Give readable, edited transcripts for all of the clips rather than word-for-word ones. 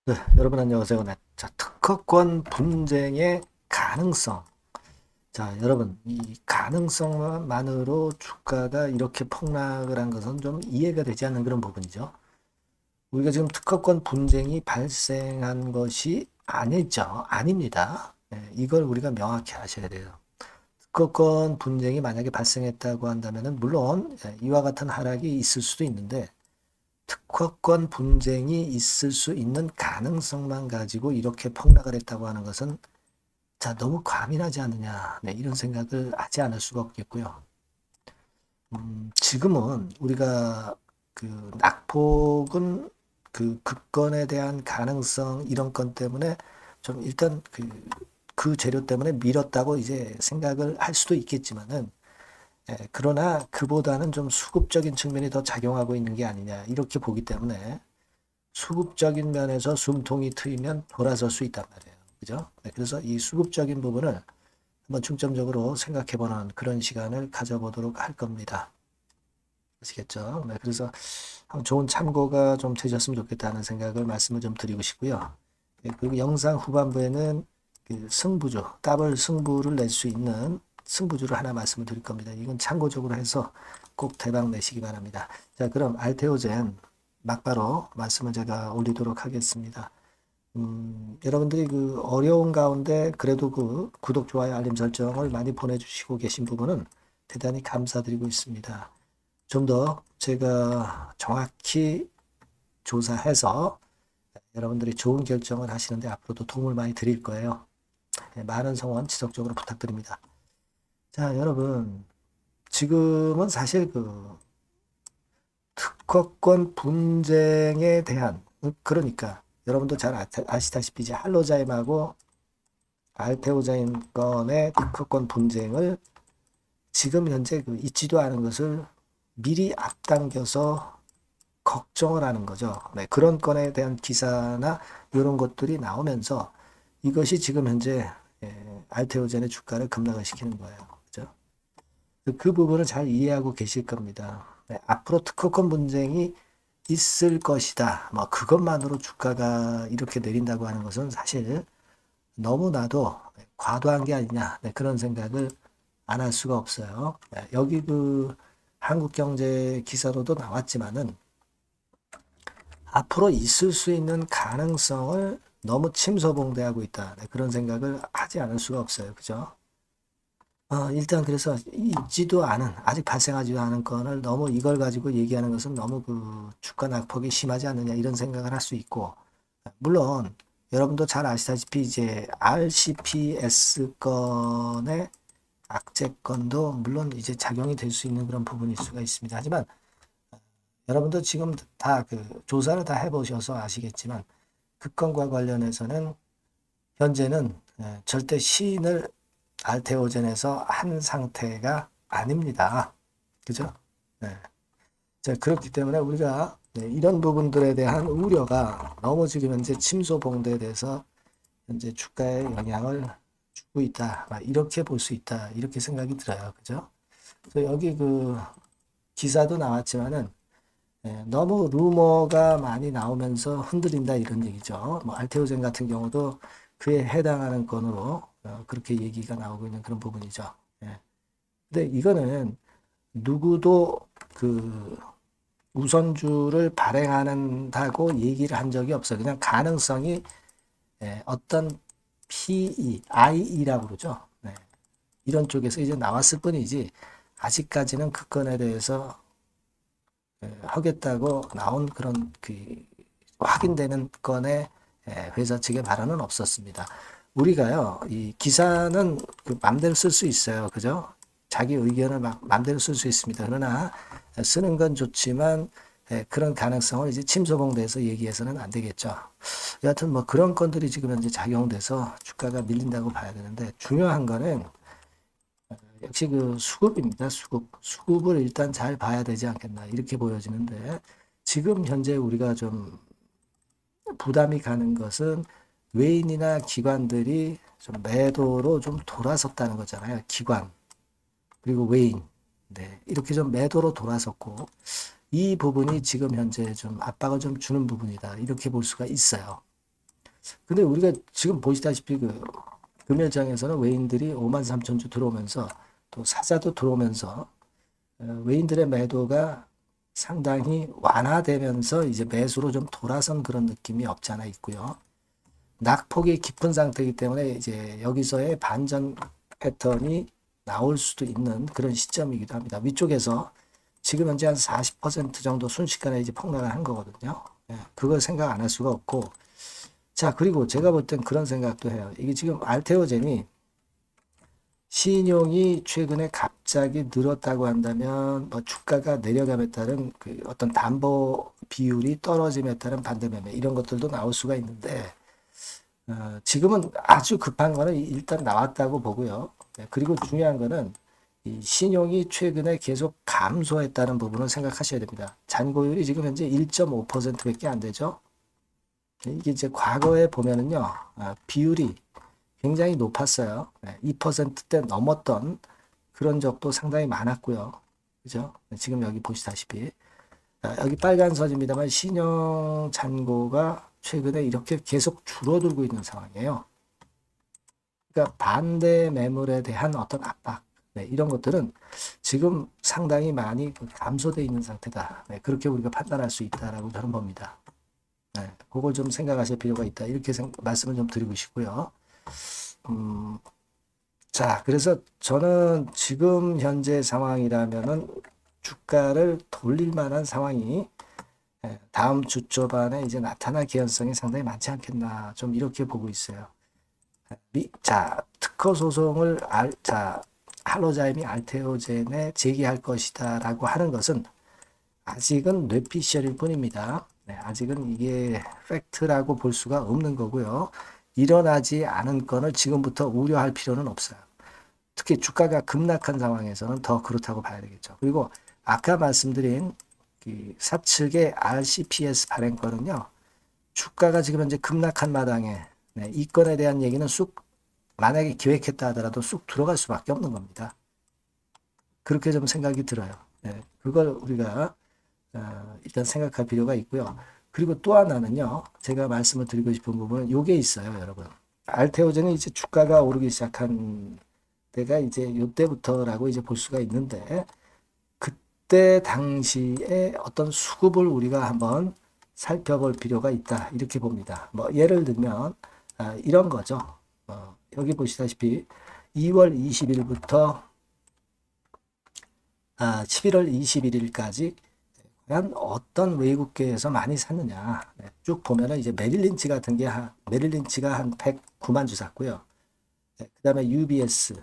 네, 여러분 안녕하세요. 네, 자, 특허권 분쟁의 가능성. 자, 여러분, 이 가능성만으로 주가가 이렇게 폭락을 한 것은 좀 이해가 되지 않는 그런 부분이죠. 우리가 지금 특허권 분쟁이 발생한 것이 아니죠. 아닙니다. 네, 이걸 우리가 명확히 아셔야 돼요. 특허권 분쟁이 만약에 발생했다고 한다면은 물론 이와 같은 하락이 있을 수도 있는데 특허권 분쟁이 있을 수 있는 가능성만 가지고 이렇게 폭락을 했다고 하는 것은 자, 너무 과민하지 않느냐. 네, 이런 생각을 하지 않을 수가 없겠고요. 지금은 우리가 그 낙폭은 그 급건에 대한 가능성 이런 건 때문에 좀 일단 그 재료 때문에 밀었다고 이제 생각을 할 수도 있겠지만은 그러나 그보다는 좀 수급적인 측면이 더 작용하고 있는 게 아니냐 이렇게 보기 때문에 수급적인 면에서 숨통이 트이면 돌아설 수 있단 말이에요. 그죠? 네, 그래서 이 수급적인 부분을 한번 중점적으로 생각해보는 그런 시간을 가져보도록 할 겁니다. 아시겠죠? 네, 그래서 좋은 참고가 좀 되셨으면 좋겠다는 생각을 말씀을 좀 드리고 싶고요. 네, 그리고 영상 후반부에는 그 승부주, 더블 승부를 낼 수 있는 승부주를 하나 말씀을 드릴 겁니다. 이건 참고적으로 해서 꼭 대박 내시기 바랍니다. 자, 그럼 알테오젠 막바로 말씀을 제가 올리도록 하겠습니다. 여러분들이 그 어려운 가운데 그래도 그 구독, 좋아요, 알림 설정을 많이 보내주시고 계신 부분은 대단히 감사드리고 있습니다. 좀 더 제가 정확히 조사해서 여러분들이 좋은 결정을 하시는데 앞으로도 도움을 많이 드릴 거예요. 네, 많은 성원 지속적으로 부탁드립니다. 자, 여러분. 지금은 사실 그 특허권 분쟁에 대한, 그러니까 여러분도 잘 아시다시피 이제 할로자임하고 알테오자임 건의 특허권 분쟁을 지금 현재 그 있지도 않은 것을 미리 앞당겨서 걱정을 하는 거죠. 네, 그런 건에 대한 기사나 이런 것들이 나오면서 이것이 지금 현재 알테오젠의 주가를 급락을 시키는 거예요. 그죠? 그 부분을 잘 이해하고 계실 겁니다. 네, 앞으로 특허권 분쟁이 있을 것이다. 뭐 그것만으로 주가가 이렇게 내린다고 하는 것은 사실 너무나도 과도한 게 아니냐. 네, 그런 생각을 안 할 수가 없어요. 네, 여기 그 한국경제 기사로도 나왔지만은 앞으로 있을 수 있는 가능성을 너무 침소봉대하고 있다. 네, 그런 생각을 하지 않을 수가 없어요. 그죠? 일단 그래서 있지도 않은, 아직 발생하지도 않은 건을 너무 이걸 가지고 얘기하는 것은 너무 그 주가 낙폭이 심하지 않느냐 이런 생각을 할 수 있고, 물론 여러분도 잘 아시다시피 이제 RCPS 건의 악재 건도 물론 이제 작용이 될 수 있는 그런 부분일 수가 있습니다. 하지만 여러분도 지금 다 그 조사를 다 해보셔서 아시겠지만 그 건과 관련해서는 현재는 절대 시인을 알테오젠에서 한 상태가 아닙니다. 그죠? 네. 자, 그렇기 때문에 우리가 이런 부분들에 대한 우려가 너무 지금 현재 침소봉대돼서 현재 주가에 영향을 주고 있다. 이렇게 볼 수 있다. 이렇게 생각이 들어요. 그죠? 그래서 여기 그 기사도 나왔지만은 너무 루머가 많이 나오면서 흔들린다 이런 얘기죠. 뭐 알테오젠 같은 경우도 그에 해당하는 건으로 그렇게 얘기가 나오고 있는 그런 부분이죠. 예. 근데 이거는 누구도 그 우선주를 발행한다고 얘기를 한 적이 없어요. 그냥 가능성이 어떤 PE, IE라고 그러죠. 네. 이런 쪽에서 이제 나왔을 뿐이지 아직까지는 그 건에 대해서 하겠다고 나온 그런 그 확인되는 건의 회사 측의 발언은 없었습니다. 우리가요, 이 기사는 그 맘대로 쓸 수 있어요. 그죠? 자기 의견을 막 맘대로 쓸 수 있습니다. 그러나 쓰는 건 좋지만 그런 가능성을 이제 침소봉대해서 얘기해서는 안 되겠죠. 여하튼 뭐 그런 건들이 지금 현재 작용돼서 주가가 밀린다고 봐야 되는데 중요한 거는 역시 그 수급입니다. 수급. 수급을 일단 잘 봐야 되지 않겠나 이렇게 보여지는데 지금 현재 우리가 좀 부담이 가는 것은 외인이나 기관들이 좀 매도로 좀 돌아섰다는 거잖아요. 기관 그리고 외인. 네, 이렇게 좀 매도로 돌아섰고 이 부분이 지금 현재 좀 압박을 좀 주는 부분이다. 이렇게 볼 수가 있어요. 근데 우리가 지금 보시다시피 그 금요장에서는 외인들이 5만 3천 주 들어오면서 또 사자도 들어오면서 외인들의 매도가 상당히 완화되면서 이제 매수로 좀 돌아선 그런 느낌이 없지 않아 있고요. 낙폭이 깊은 상태이기 때문에 이제 여기서의 반전 패턴이 나올 수도 있는 그런 시점이기도 합니다. 위쪽에서 지금 현재 한 40% 정도 순식간에 이제 폭락을 한 거거든요. 예, 그걸 생각 안 할 수가 없고. 자, 그리고 제가 볼 땐 그런 생각도 해요. 이게 지금 알테오젠이 신용이 최근에 갑자기 늘었다고 한다면 뭐 주가가 내려감에 따른 그 어떤 담보 비율이 떨어짐에 따른 반대매매 이런 것들도 나올 수가 있는데 지금은 아주 급한 거는 일단 나왔다고 보고요. 네, 그리고 중요한 거는 이 신용이 최근에 계속 감소했다는 부분을 생각하셔야 됩니다. 잔고율이 지금 현재 1.5%밖에 안 되죠. 이게 이제 과거에 보면은요, 비율이 굉장히 높았어요. 2%대 넘었던 그런 적도 상당히 많았고요. 그죠? 지금 여기 보시다시피 여기 빨간 선입니다만 신용 잔고가 최근에 이렇게 계속 줄어들고 있는 상황이에요. 그러니까 반대 매물에 대한 어떤 압박, 네, 이런 것들은 지금 상당히 많이 감소되어 있는 상태다. 네, 그렇게 우리가 판단할 수 있다라고 저는 봅니다. 네, 그걸 좀 생각하실 필요가 있다. 이렇게 말씀을 좀 드리고 싶고요. 자, 그래서 저는 지금 현재 상황이라면은 주가를 돌릴 만한 상황이 다음 주 초반에 이제 나타날 개연성이 상당히 많지 않겠나. 좀 이렇게 보고 있어요. 자, 특허 소송을 할로자임이 알테오젠에 제기할 것이다라고 하는 것은 아직은 뇌피셜일 뿐입니다. 네, 아직은 이게 팩트라고 볼 수가 없는 거고요. 일어나지 않은 건을 지금부터 우려할 필요는 없어요. 특히 주가가 급락한 상황에서는 더 그렇다고 봐야 되겠죠. 그리고 아까 말씀드린 사측의 RCPS 발행권은요. 주가가 지금 현재 급락한 마당에 이 건에 대한 얘기는 쑥 만약에 기획했다 하더라도 쑥 들어갈 수밖에 없는 겁니다. 그렇게 좀 생각이 들어요. 그걸 우리가 일단 생각할 필요가 있고요. 그리고 또 하나는요. 제가 말씀을 드리고 싶은 부분은 요게 있어요, 여러분. 알테오젠은 이제 주가가 오르기 시작한 때가 이제 요때부터라고 이제 볼 수가 있는데 그때 당시에 어떤 수급을 우리가 한번 살펴볼 필요가 있다. 이렇게 봅니다. 뭐 예를 들면 이런 거죠. 여기 보시다시피 2월 20일부터 11월 21일까지 과연 어떤 외국계에서 많이 샀느냐. 쭉 보면은 이제 메릴린치 같은 게 메릴린치가 한 109만 주 샀고요. 그 다음에 UBS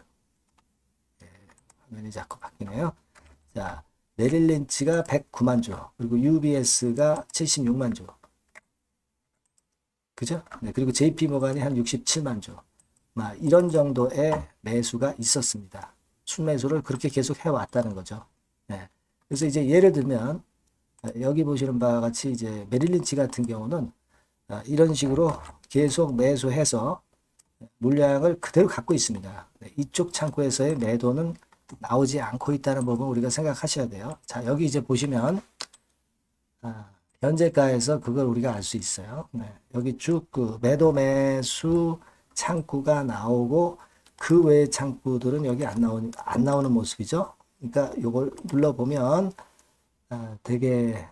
화면이 자꾸 바뀌네요. 자, 메릴린치가 109만 주, 그리고 UBS가 76만 주. 그죠? 네, 그리고 JP 모간이 한 67만 주. 이런 정도의 매수가 있었습니다. 순매수를 그렇게 계속 해왔다는 거죠. 네. 그래서 이제 예를 들면, 여기 보시는 바와 같이 이제 메릴린치 같은 경우는 이런 식으로 계속 매수해서 물량을 그대로 갖고 있습니다. 네, 이쪽 창고에서의 매도는 나오지 않고 있다는 부분 우리가 생각하셔야 돼요. 자, 여기 이제 보시면 현재가에서 그걸 우리가 알 수 있어요. 네, 여기 쭉 그 매도 매수 창구가 나오고 그 외의 창구들은 여기 안 나오는 모습이죠. 그러니까 이걸 눌러보면 되게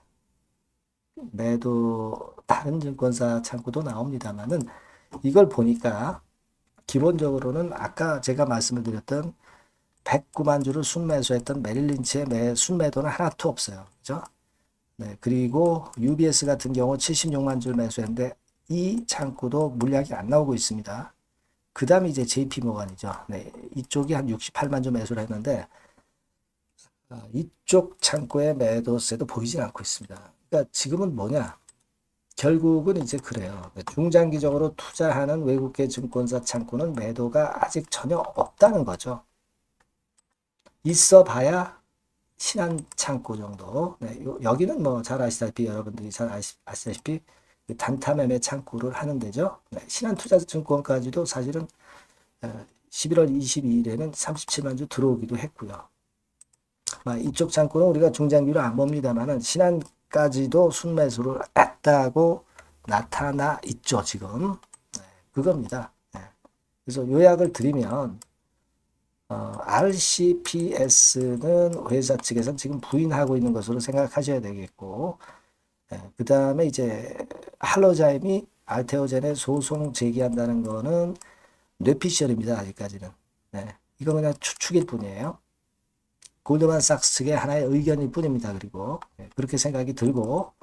매도 다른 증권사 창구도 나옵니다만은 이걸 보니까 기본적으로는 아까 제가 말씀을 드렸던 109만 주를 순매수했던 메릴린치의 순매도는 하나도 없어요. 그죠? 네, 그리고 UBS 같은 경우 76만 주를 매수했는데 이 창구도 물량이 안 나오고 있습니다. 그 다음에 이제 JP모간이죠. 네, 이쪽이 한 68만 주 매수를 했는데 이쪽 창구의 매도세도 보이지 않고 있습니다. 그러니까 지금은 뭐냐? 결국은 이제 그래요. 중장기적으로 투자하는 외국계 증권사 창구는 매도가 아직 전혀 없다는 거죠. 있어 봐야 신한 창구 정도. 네, 여기는 뭐 잘 아시다시피 여러분들이 잘 아시다시피 단타 매매 창구를 하는 데죠. 네, 신한투자증권까지도 사실은 11월 22일에는 37만 주 들어오기도 했고요. 이쪽 창구는 우리가 중장기로 안 봅니다만은 신한까지도 순매수를 했다고 나타나 있죠, 지금. 그겁니다. 네. 그래서 요약을 드리면 RCPS는 회사 측에서는 지금 부인하고 있는 것으로 생각하셔야 되겠고, 그 다음에 이제 할로자임이 알테오젠에 소송 제기한다는 거는 뇌피셜입니다. 아직까지는. 네. 이건 그냥 추측일 뿐이에요. 골드만삭스 측의 하나의 의견일 뿐입니다. 그리고 그렇게 생각이 들고,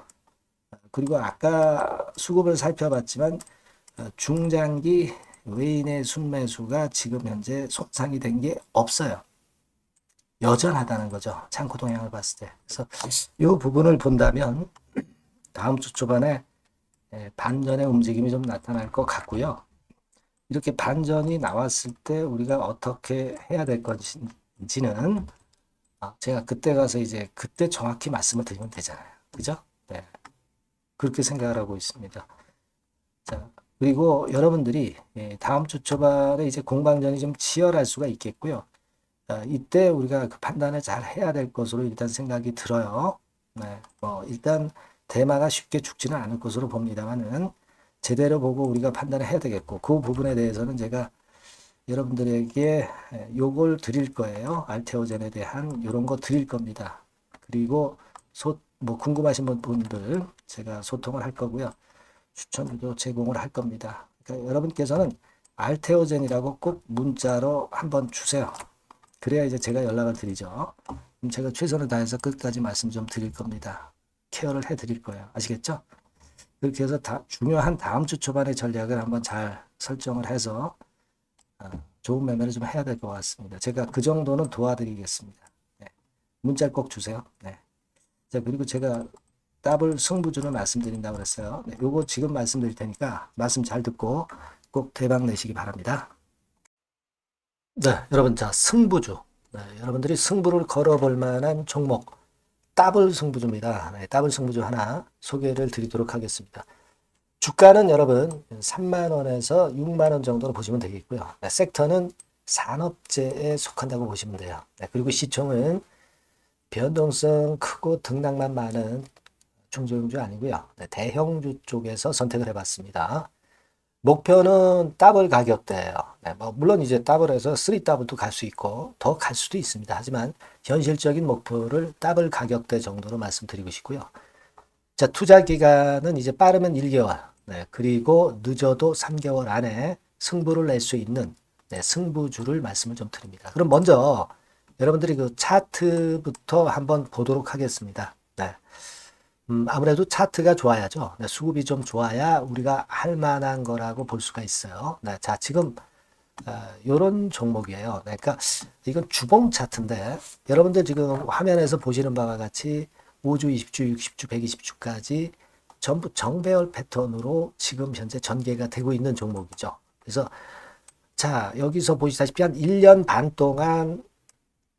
그리고 아까 수급을 살펴봤지만 중장기 외인의 순매수가 지금 현재 손상이 된 게 없어요. 여전하다는 거죠. 창고 동향을 봤을 때. 그래서 이 부분을 본다면 다음 주 초반에 반전의 움직임이 좀 나타날 것 같고요. 이렇게 반전이 나왔을 때 우리가 어떻게 해야 될 건지는 제가 그때 가서 이제 그때 정확히 말씀을 드리면 되잖아요. 그죠? 네. 그렇게 생각을 하고 있습니다. 자, 그리고 여러분들이 다음 주 초반에 이제 공방전이 좀 치열할 수가 있겠고요. 이때 우리가 그 판단을 잘 해야 될 것으로 일단 생각이 들어요. 네, 일단 대마가 쉽게 죽지는 않을 것으로 봅니다만은 제대로 보고 우리가 판단을 해야 되겠고 그 부분에 대해서는 제가 여러분들에게 요걸 드릴 거예요. 알테오젠에 대한 이런 거 드릴 겁니다. 그리고 뭐 궁금하신 분들 제가 소통을 할 거고요. 추천도 제공을 할 겁니다. 그러니까 여러분께서는 알테오젠이라고 꼭 문자로 한번 주세요. 그래야 이제 제가 연락을 드리죠. 제가 최선을 다해서 끝까지 말씀 좀 드릴 겁니다. 케어를 해 드릴 거예요. 아시겠죠? 그렇게 해서 중요한 다음 주 초반의 전략을 한번 잘 설정을 해서 좋은 매매를 좀 해야 될 것 같습니다. 제가 그 정도는 도와드리겠습니다. 네. 문자 꼭 주세요. 네. 자, 그리고 제가 더블 승부주를 말씀드린다고 그랬어요. 네, 요거 지금 말씀드릴 테니까 말씀 잘 듣고 꼭 대박 내시기 바랍니다. 네, 여러분, 자, 승부주. 네, 여러분들이 승부를 걸어볼 만한 종목, 더블 승부주입니다. 네, 더블 승부주 하나 소개를 드리도록 하겠습니다. 주가는 여러분 3만원에서 6만원 정도로 보시면 되겠고요. 네, 섹터는 산업재에 속한다고 보시면 돼요. 네, 그리고 시총은 변동성 크고 등락만 많은 중소형주 아니고요. 네, 대형주 쪽에서 선택을 해봤습니다. 목표는 더블 가격대예요. 네, 뭐 물론 이제 더블에서 3더블도 갈 수 있고 더 갈 수도 있습니다. 하지만 현실적인 목표를 더블 가격대 정도로 말씀드리고 싶고요. 자, 투자 기간은 이제 빠르면 1개월, 네, 그리고 늦어도 3개월 안에 승부를 낼 수 있는 승부주를 말씀을 좀 드립니다. 그럼 먼저 여러분들이 그 차트부터 한번 보도록 하겠습니다. 네. 아무래도 차트가 좋아야죠. 네, 수급이 좀 좋아야 우리가 할 만한 거라고 볼 수가 있어요. 네, 자, 지금 요런 종목이에요. 네, 그러니까 이건 주봉 차트인데 여러분들 지금 화면에서 보시는 바와 같이 5주, 20주, 60주, 120주까지 전부 정배열 패턴으로 지금 현재 전개가 되고 있는 종목이죠. 그래서 자, 여기서 보시다시피 한 1년 반 동안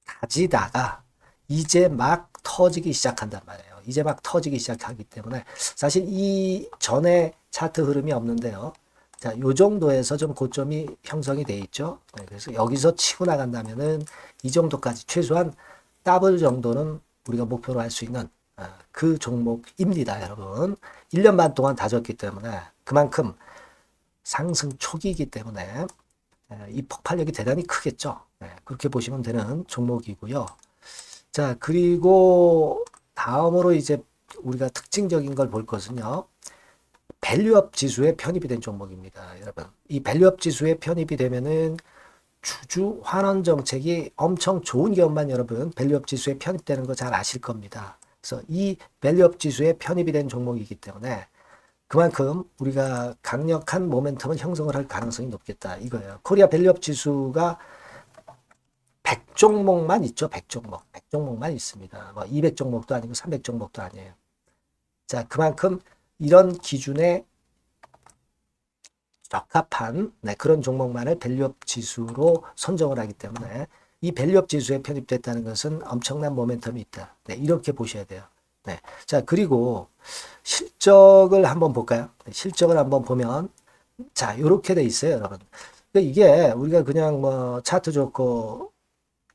다지다가 이제 막 터지기 시작한단 말이에요. 이제 막 터지기 시작하기 때문에 사실 이 전에 차트 흐름이 없는데요. 자, 요 정도에서 좀 고점이 형성이 돼 있죠. 네, 그래서 여기서 치고 나간다면은 이 정도까지 최소한 더블 정도는 우리가 목표로 할 수 있는 그 종목입니다, 여러분. 1년 반 동안 다졌기 때문에 그만큼 상승 초기이기 때문에 이 폭발력이 대단히 크겠죠. 네, 그렇게 보시면 되는 종목이고요. 자, 그리고 다음으로 이제 우리가 특징적인 걸 볼 것은요. 밸류업 지수에 편입이 된 종목입니다. 여러분, 이 밸류업 지수에 편입이 되면은 주주 환원 정책이 엄청 좋은 기업만 여러분 밸류업 지수에 편입되는 거 잘 아실 겁니다. 그래서 이 밸류업 지수에 편입이 된 종목이기 때문에 그만큼 우리가 강력한 모멘텀을 형성을 할 가능성이 높겠다 이거예요. 코리아 밸류업 지수가 100종목만 있죠. 100종목. 100종목만 있습니다. 뭐 200종목도 아니고 300종목도 아니에요. 자, 그만큼 이런 기준에 적합한 그런 종목만을 밸류업 지수로 선정을 하기 때문에 이 밸류업 지수에 편입됐다는 것은 엄청난 모멘텀이 있다. 네, 이렇게 보셔야 돼요. 네. 자, 그리고 실적을 한번 볼까요? 네, 실적을 한번 보면 자, 이렇게 돼 있어요, 여러분. 이게 우리가 그냥 뭐 차트 좋고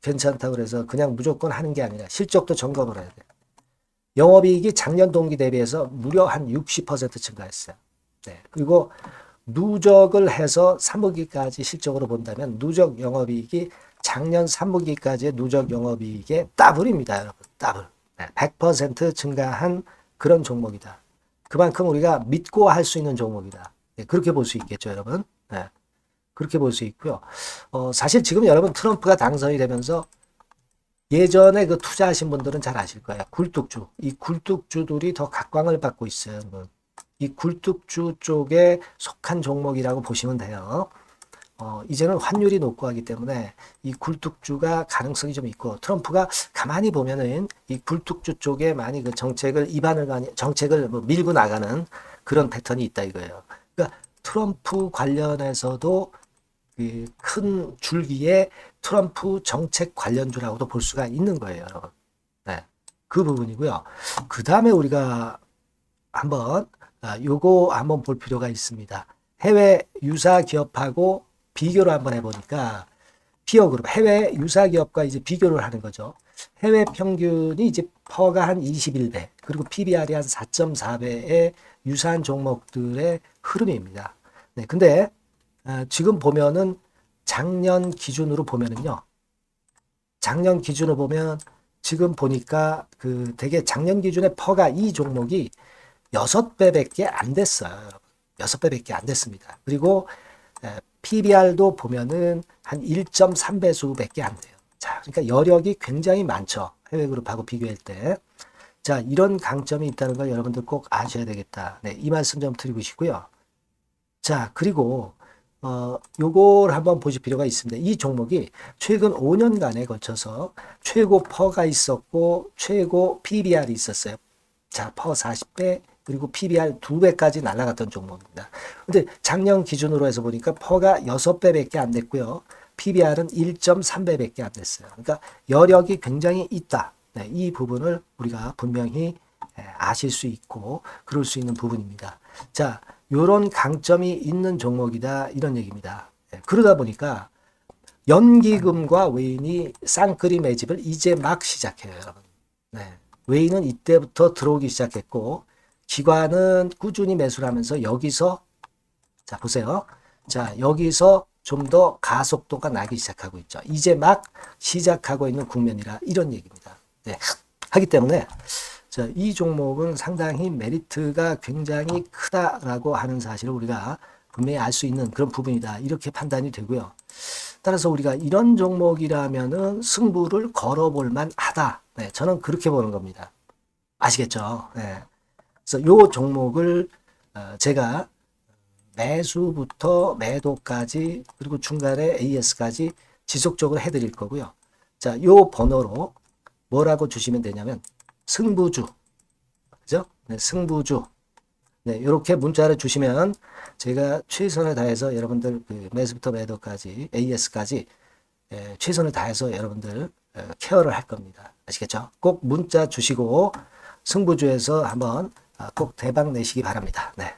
괜찮다고 그래서 그냥 무조건 하는 게 아니라 실적도 점검을 해야 돼요. 영업이익이 작년 동기 대비해서 무려 한 60% 증가했어요. 네. 그리고 누적을 해서 3분기까지 실적으로 본다면 누적 영업이익이 작년 3분기까지의 누적 영업이익의 더블입니다, 여러분. 더블. 100% 증가한 그런 종목이다. 그만큼 우리가 믿고 할 수 있는 종목이다. 네, 그렇게 볼 수 있겠죠, 여러분. 네, 그렇게 볼 수 있고요. 사실 지금 여러분 트럼프가 당선이 되면서 예전에 그 투자하신 분들은 잘 아실 거예요. 굴뚝주. 이 굴뚝주들이 더 각광을 받고 있어요. 이 굴뚝주 쪽에 속한 종목이라고 보시면 돼요. 이제는 환율이 높고 하기 때문에 이 굴뚝주가 가능성이 좀 있고 트럼프가 가만히 보면은 이 굴뚝주 쪽에 많이 그 정책을 뭐 밀고 나가는 그런 패턴이 있다 이거예요. 그러니까 트럼프 관련해서도 그 큰 줄기에 트럼프 정책 관련주라고도 볼 수가 있는 거예요, 여러분. 네, 그 부분이고요. 그 다음에 우리가 한번 요거 한번 볼 필요가 있습니다. 해외 유사 기업하고 비교를 한번 해보니까 피어그룹 해외 유사 기업과 이제 비교를 하는 거죠. 해외 평균이 이제 퍼가 한 21배 그리고 PBR이 한 4.4배의 유사한 종목들의 흐름입니다. 네, 근데 지금 보면은 작년 기준으로 보면은요. 작년 기준으로 보면 지금 보니까 그 되게 작년 기준에 퍼가 이 종목이 6배밖에 안 됐어요. 여러분. 6배밖에 안 됐습니다. 그리고 PBR도 보면은 한 1.3배수밖에 안 돼요. 자, 그러니까 여력이 굉장히 많죠. 해외 그룹하고 비교할 때. 자, 이런 강점이 있다는 걸 여러분들 꼭 아셔야 되겠다. 네, 이 말씀 좀 드리고 싶고요. 자, 그리고 요걸 한번 보실 필요가 있습니다. 이 종목이 최근 5년간에 걸쳐서 최고 퍼가 있었고 최고 PBR이 있었어요. 자, 퍼 40배 그리고 PBR 2배까지 날아갔던 종목입니다. 근데 작년 기준으로 해서 보니까 퍼가 6배밖에 안 됐고요. PBR은 1.3배밖에 안 됐어요. 그러니까 여력이 굉장히 있다. 네, 이 부분을 우리가 분명히 아실 수 있고 그럴 수 있는 부분입니다. 자, 요런 강점이 있는 종목이다 이런 얘기입니다. 그러다 보니까 연기금과 외인이 쌍끌이 매집을 이제 막 시작해요, 여러분. 네, 외인은 이때부터 들어오기 시작했고 기관은 꾸준히 매수를 하면서 여기서 자 보세요. 자 여기서 좀 더 가속도가 나기 시작하고 있죠. 이제 막 시작하고 있는 국면이라 이런 얘기입니다. 네, 하기 때문에 자, 이 종목은 상당히 메리트가 굉장히 크다라고 하는 사실을 우리가 분명히 알 수 있는 그런 부분이다. 이렇게 판단이 되고요. 따라서 우리가 이런 종목이라면은 승부를 걸어볼 만하다. 네, 저는 그렇게 보는 겁니다. 아시겠죠? 네. 그래서 요 종목을 제가 매수부터 매도까지 그리고 중간에 AS까지 지속적으로 해드릴 거고요. 자, 요 번호로 뭐라고 주시면 되냐면 승부주, 그죠? 네, 승부주. 네, 이렇게 문자를 주시면 제가 최선을 다해서 여러분들 그 매수부터 매도까지 AS까지 최선을 다해서 여러분들 케어를 할 겁니다. 아시겠죠? 꼭 문자 주시고 승부주에서 한번 꼭 대박 내시기 바랍니다. 네.